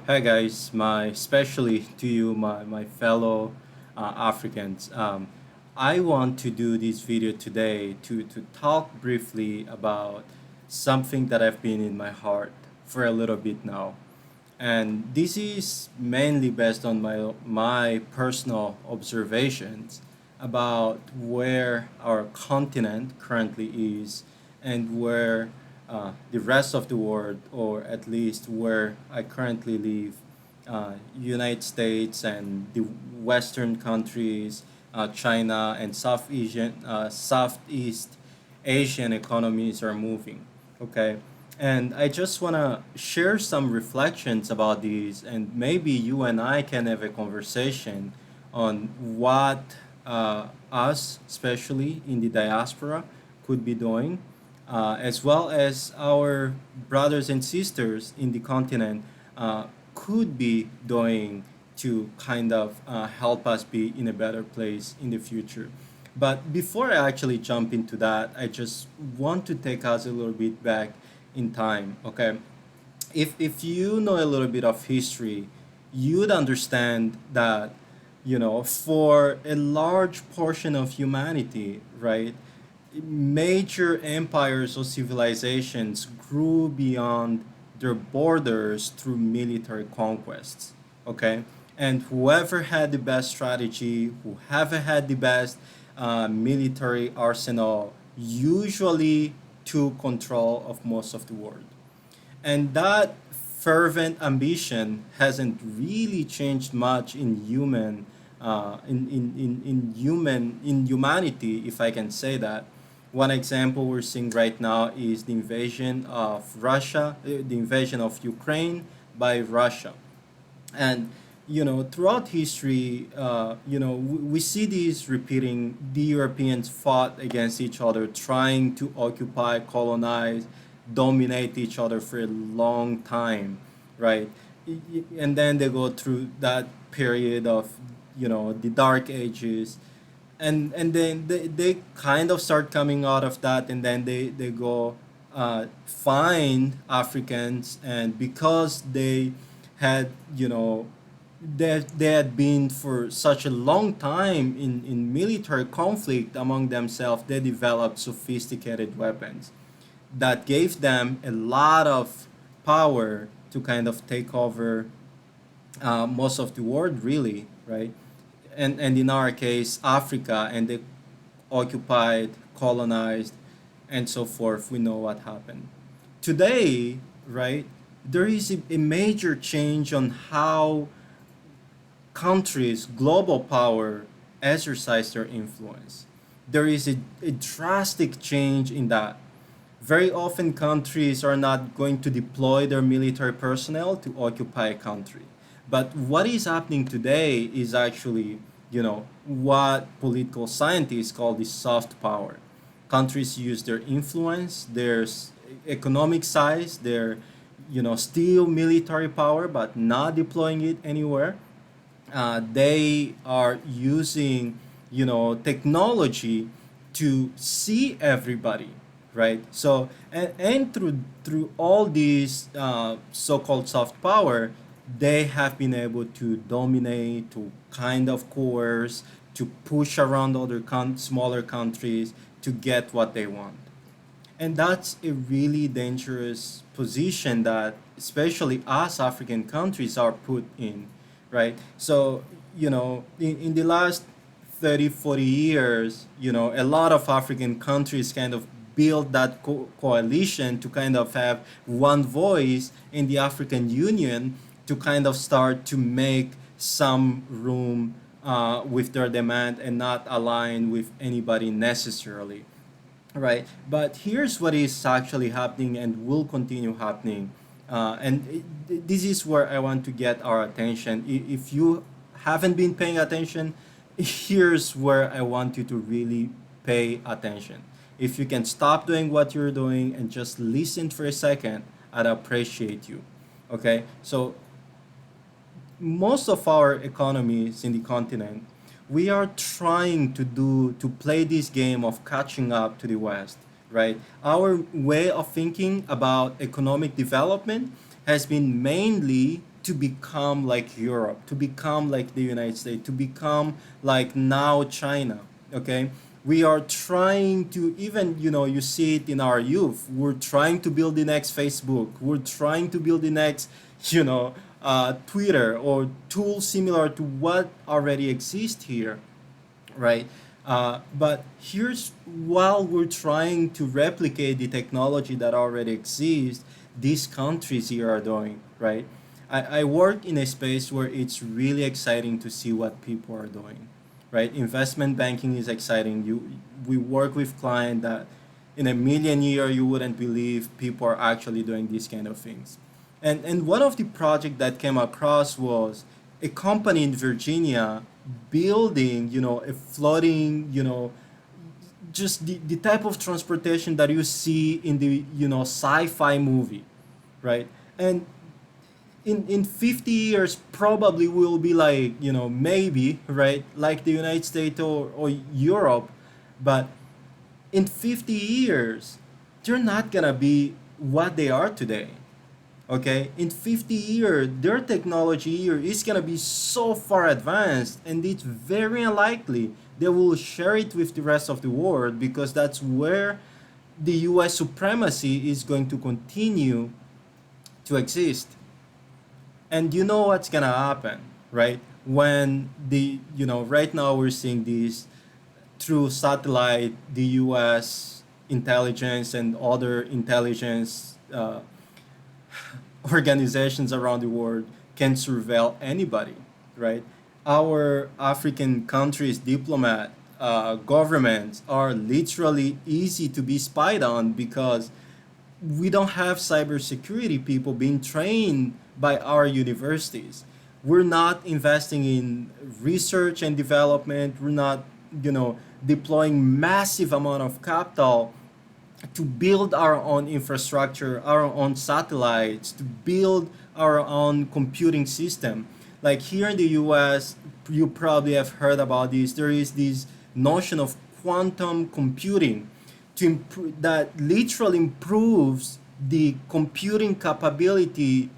Hi guys, my especially to you, my fellow Africans. I want to do this video today to talk briefly about something that I've been in my heart for a little bit now. And this is mainly based on my personal observations about where our continent currently is and where the rest of the world, or at least where I currently live, United States and the Western countries, China and Southeast Asian economies are moving. Okay, and I just want to share some reflections about these, and maybe you and I can have a conversation on what us, especially in the diaspora, could be doing, as well as our brothers and sisters in the continent could be doing to kind of help us be in a better place in the future. But before I actually jump into that, I just want to take us a little bit back in time. Okay, if you know a little bit of history, you'd understand that for a large portion of humanity, right, major empires or civilizations grew beyond their borders through military conquests. Okay, and whoever had the best strategy, whoever had the best military arsenal, usually took control of most of the world. And that fervent ambition hasn't really changed much in humanity, if I can say that. One example we're seeing right now is the invasion of the invasion of Ukraine by Russia. And throughout history, we see these repeating. The Europeans fought against each other, trying to occupy, colonize, dominate each other for a long time, right? And then they go through that period of the dark ages, and then they kind of start coming out of that, and then they go find Africans, and because they had they had been for such a long time in military conflict among themselves, they developed sophisticated weapons that gave them a lot of power to kind of take over most of the world, really, right? And in our case, Africa, and they occupied, colonized, and so forth. We know what happened. Today, right, there is a major change on how countries, global power, exercise their influence. There is a drastic change in that. Very often, countries are not going to deploy their military personnel to occupy a country. But what is happening today is actually, what political scientists call the soft power. Countries use their influence, their economic size, their, still military power, but not deploying it anywhere. They are using technology to see everybody, right? So and through all these so-called soft power, they have been able to dominate, to kind of coerce, to push around other smaller countries to get what they want. And that's a really dangerous position that especially us African countries are put in, right? So, in the last 30, 40 years, a lot of African countries kind of built that coalition to kind of have one voice in the African Union to kind of start to make some room with their demand and not align with anybody necessarily. Right, but here's what is actually happening and will continue happening, this is where I want to get our attention. If you haven't been paying attention, here's where I want you to really pay attention. If you can stop doing what you're doing and just listen for a second, I'd appreciate you. Okay, so most of our economies in the continent, we are trying to play this game of catching up to the West, right? Our way of thinking about economic development has been mainly to become like Europe, to become like the United States, to become like now China. Okay, we are trying to, even you see it in our youth. We're trying to build the next Facebook. We're trying to build the next, you know, Twitter or tools similar to what already exists here, right? But here's, while we're trying to replicate the technology that already exists, these countries here are doing, right? I work in a space where it's really exciting to see what people are doing, right? Investment banking is exciting. We work with clients that in a million year you wouldn't believe people are actually doing these kind of things. And one of the project that came across was a company in Virginia building, a floating, just the type of transportation that you see in the, sci-fi movie, right? And in 50 years probably will be like, maybe, right, like the United States or Europe. But in 50 years they're not gonna be what they are today. Okay, in 50 years their technology here is going to be so far advanced, and it's very unlikely they will share it with the rest of the world, because that's where the US supremacy is going to continue to exist. And you know what's going to happen, right? When the, right now we're seeing this through satellite, the US intelligence and other intelligence organizations around the world can surveil anybody, right? Our African countries, diplomat, governments are literally easy to be spied on, because we don't have cybersecurity people being trained by our universities. We're not investing in research and development. We're not, deploying massive amount of capital to build our own infrastructure, our own satellites, to build our own computing system. Like here in the US, you probably have heard about this. There is this notion of quantum computing that literally improves the computing capability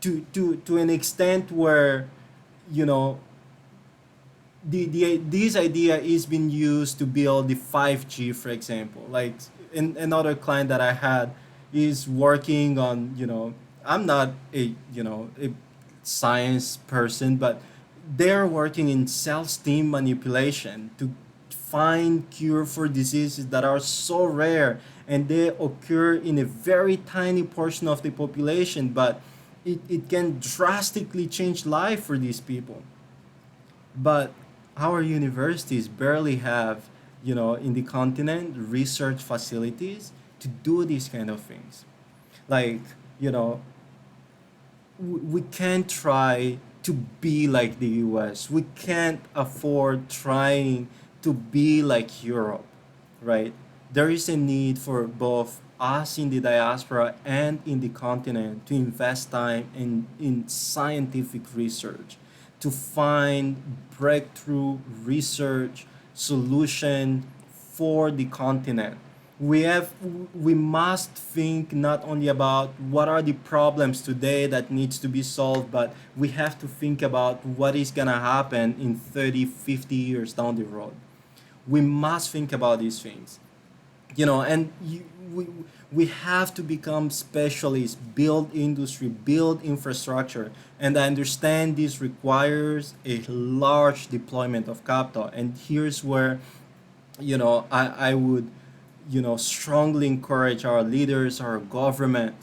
to an extent where, you know, this idea is being used to build the 5G, for example. Like another client that I had is working on, I'm not a science person, but they're working in cell stem manipulation to find cure for diseases that are so rare, and they occur in a very tiny portion of the population, but it can drastically change life for these people. But our universities barely have, in the continent, research facilities to do these kind of things. Like, you know, we can't try to be like the US. We can't afford trying to be like Europe, right? There is a need for both us in the diaspora and in the continent to invest time in scientific research, to find breakthrough research solution for the continent. We must think not only about what are the problems today that needs to be solved, but we have to think about what is going to happen in 30, 50 years down the road. We must think about these things, and we have to become specialists, build industry, build infrastructure. And I understand this requires a large deployment of capital. And here's where, I would, strongly encourage our leaders, our government,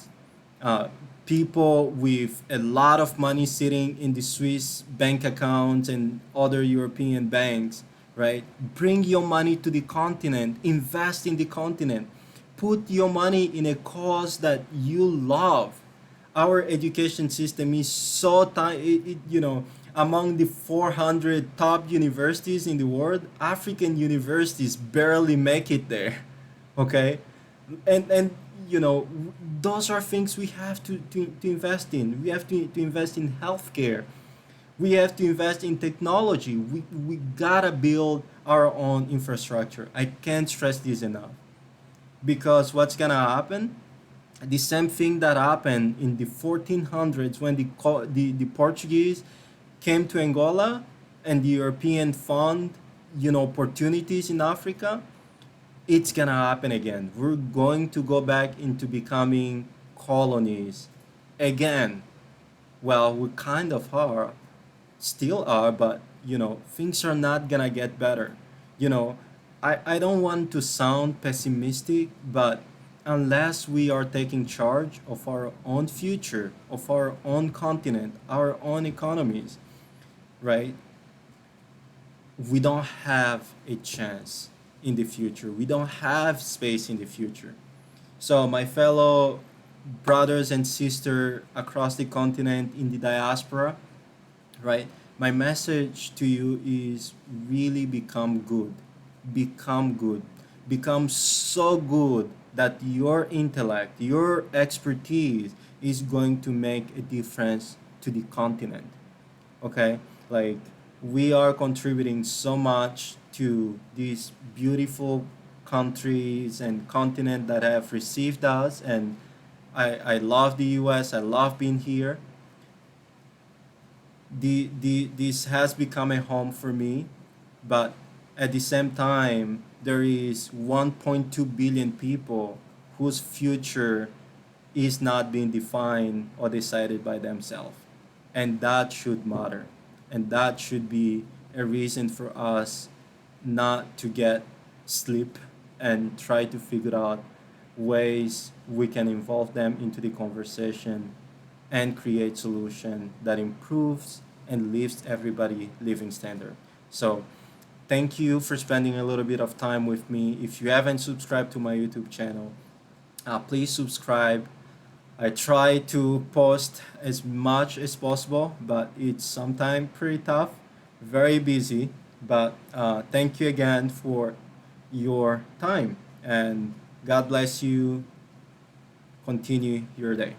uh, people with a lot of money sitting in the Swiss bank accounts and other European banks, right? Bring your money to the continent, invest in the continent, put your money in a cause that you love. Our education system is so tiny, among the 400 top universities in the world, African universities barely make it there. Okay, and those are things we have to invest in. We have to invest in healthcare. We have to invest in technology. We gotta build our own infrastructure. I can't stress this enough, because what's gonna happen, The same thing that happened in the 1400s when the Portuguese came to Angola and the European found, opportunities in Africa. It's gonna happen again. We're going to go back into becoming colonies again. Well, we kind of are, still are, but things are not gonna get better. You know, I don't want to sound pessimistic, but unless we are taking charge of our own future, of our own continent, our own economies, right? We don't have a chance in the future. We don't have space in the future. So, my fellow brothers and sisters across the continent in the diaspora, right? My message to you is really become good. Become good. Become so good that your intellect, your expertise is going to make a difference to the continent. Okay? Like, we are contributing so much to these beautiful countries and continent that have received us, and I love the US. I love being here. This has become a home for me, but at the same time there is 1.2 billion people whose future is not being defined or decided by themselves, and that should matter, and that should be a reason for us not to get sleep and try to figure out ways we can involve them into the conversation and create solution that improves and lifts everybody living standard. So thank you for spending a little bit of time with me. If you haven't subscribed to my YouTube channel, please subscribe. I try to post as much as possible, but it's sometimes pretty tough, very busy. But thank you again for your time, and God bless you. Continue your day.